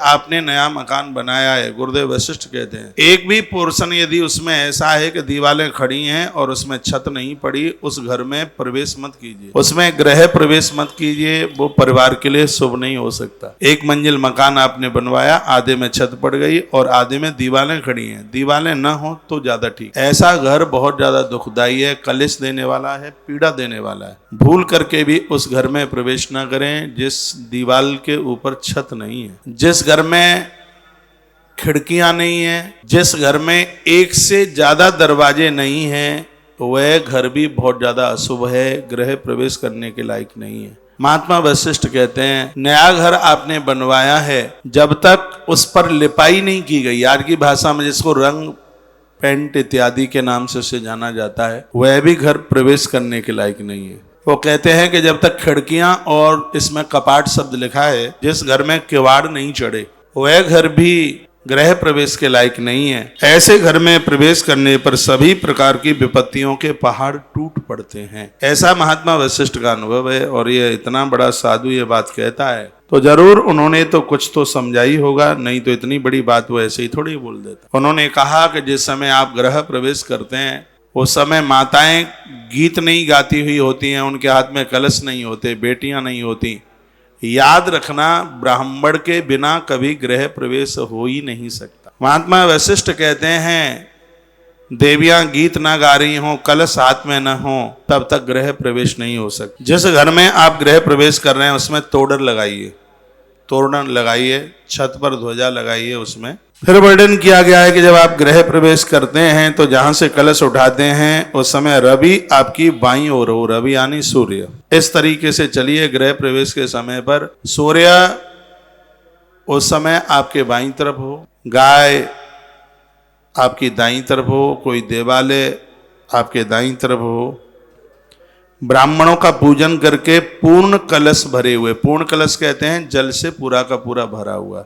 आपने नया मकान बनाया है, गुरुदेव वशिष्ठ कहते हैं, एक भी पोर्शन यदि उसमें ऐसा है कि दीवारें खड़ी हैं और उसमें छत नहीं पड़ी, उस घर में प्रवेश मत कीजिए, उसमें गृह प्रवेश मत कीजिए, वो परिवार के लिए शुभ नहीं हो सकता। एक मंजिल मकान आपने बनवाया, आधे में छत पड़ गई और आधे में दीवारें खड़ी हैं, दीवारें न हो तो ज्यादा ठीक। ऐसा घर बहुत ज्यादा दुखदाई है, कलेश देने वाला है, पीड़ा देने वाला है। भूल करके भी उस घर में प्रवेश न करें जिस दीवार के ऊपर छत नहीं है, जिस घर में खिड़कियां नहीं है, जिस घर में एक से ज्यादा दरवाजे नहीं हैं, वह घर भी बहुत ज्यादा अशुभ है, गृह प्रवेश करने के लायक नहीं है। महात्मा वशिष्ठ कहते हैं, नया घर आपने बनवाया है, जब तक उस पर लिपाई नहीं की गई, आज की भाषा में जिसको रंग पेंट इत्यादि के नाम से उसे जाना जाता है, वह भी घर प्रवेश करने के लायक नहीं है। वो कहते हैं कि जब तक खिड़कियां और इसमें कपाट शब्द लिखा है, जिस घर में किवाड़ नहीं चढ़े, वह घर भी गृह प्रवेश के लायक नहीं है। ऐसे घर में प्रवेश करने पर सभी प्रकार की विपत्तियों के पहाड़ टूट पड़ते हैं। ऐसा महात्मा वशिष्ठ का अनुभव है और ये इतना बड़ा साधु ये बात कहता है तो जरूर उन्होंने तो कुछ तो समझा ही होगा, नहीं तो इतनी बड़ी बात वो ऐसे ही थोड़ी बोल देता। उन्होंने कहा कि जिस समय आप गृह प्रवेश करते हैं उस समय माताएं गीत नहीं गाती हुई होती हैं, उनके हाथ में कलश नहीं होते, बेटियां नहीं होती। याद रखना, ब्राह्मण के बिना कभी गृह प्रवेश हो ही नहीं सकता। महात्मा वशिष्ठ कहते हैं, देवियां गीत ना गा रही हों, कलश हाथ में न हो, तब तक गृह प्रवेश नहीं हो सकता। जिस घर में आप गृह प्रवेश कर रहे हैं उसमें तोरण लगाइए, तोरण लगाइए, छत पर ध्वजा लगाइए। उसमें फिर वर्णन किया गया है कि जब आप गृह प्रवेश करते हैं तो जहां से कलश उठाते हैं उस समय रवि आपकी बाईं ओर हो, रवि यानी सूर्य। इस तरीके से चलिए, गृह प्रवेश के समय पर सूर्य उस समय आपके बाईं तरफ हो, गाय आपकी दाईं तरफ हो, कोई देवालय आपके दाईं तरफ हो। ब्राह्मणों का पूजन करके पूर्ण कलश भरे हुए, पूर्ण कलश कहते हैं जल से पूरा का पूरा भरा हुआ।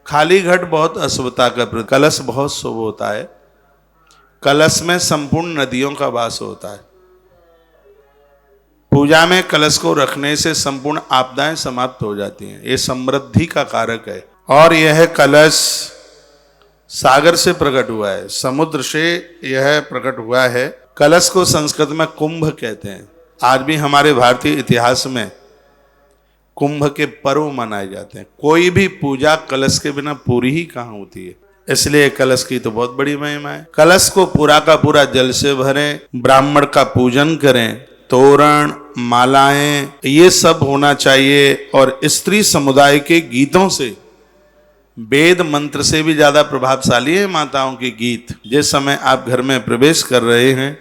खाली घट बहुत अशुभता का, कलश बहुत शुभ होता है। कलश में संपूर्ण नदियों का वास होता है। पूजा में कलश को रखने से संपूर्ण आपदाएं समाप्त हो जाती हैं। ये समृद्धि का कारक है। और यह कलश सागर से प्रकट हुआ है, समुद्र से यह प्रकट हुआ है। कलश को संस्कृत में कुंभ कहते हैं। आज भी हमारे भारतीय इतिहास में कुंभ के पर्व मनाए जाते हैं। कोई भी पूजा कलश के बिना पूरी ही कहाँ होती है, इसलिए कलश की तो बहुत बड़ी महिमा है। कलश को पूरा का पूरा जल से भरें, ब्राह्मण का पूजन करें, तोरण मालाएं ये सब होना चाहिए। और स्त्री समुदाय के गीतों से, वेद मंत्र से भी ज्यादा प्रभावशाली है माताओं के गीत। जिस समय आप घर में प्रवेश कर रहे हैं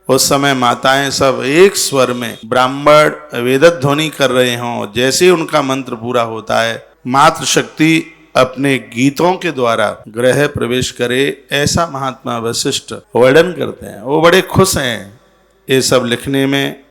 उस समय माताएं सब एक स्वर में ब्राह्मण वेदध्वनि कर रहे हों, जैसे ही उनका मंत्र पूरा होता है मातृशक्ति अपने गीतों के द्वारा गृह प्रवेश करे, ऐसा महात्मा वशिष्ठ वर्णन करते हैं। वो बड़े खुश हैं ये सब लिखने में।